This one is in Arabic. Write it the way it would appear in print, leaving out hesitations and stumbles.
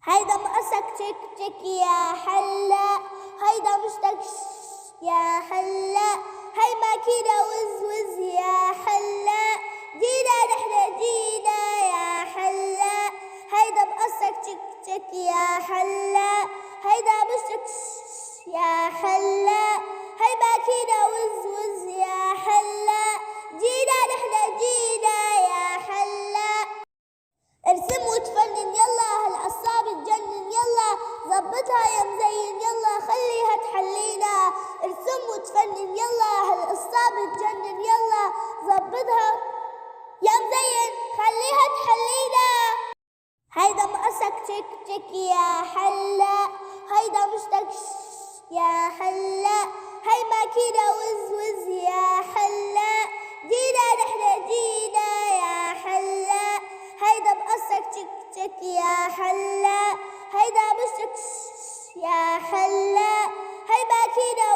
هيدا مقصك تشك تشك يا حلا، هيدا مشتك يا حلا، هي ماكينة وز وز يا حلا، جينا نحن جينا يا حلا، هيدا مقصك تشك تشك يا حلا، هيدا مشتك يا حلا، هي ماكينة وز وز يا حلا، جينا نحن جينا يا حلا. ارسم وتفنن يلا هالقصاب تجنن يلا، ظبطها يا مزين يلا خليها تحلينا. ارسم وتفنن يلا هالقصاب تجنن يلا، ظبطها يا مزين خليها تحلينا. هيدا مقصك تشك تشك يا حلا، هيدا مشتك يا حلا، هي ماكينة وز وز يا حلا، جينا نحن جينا يا حلا، هيدا مقصك تشك تشك يا حلا، هيدا مشتك يا حلا، هي ماكينة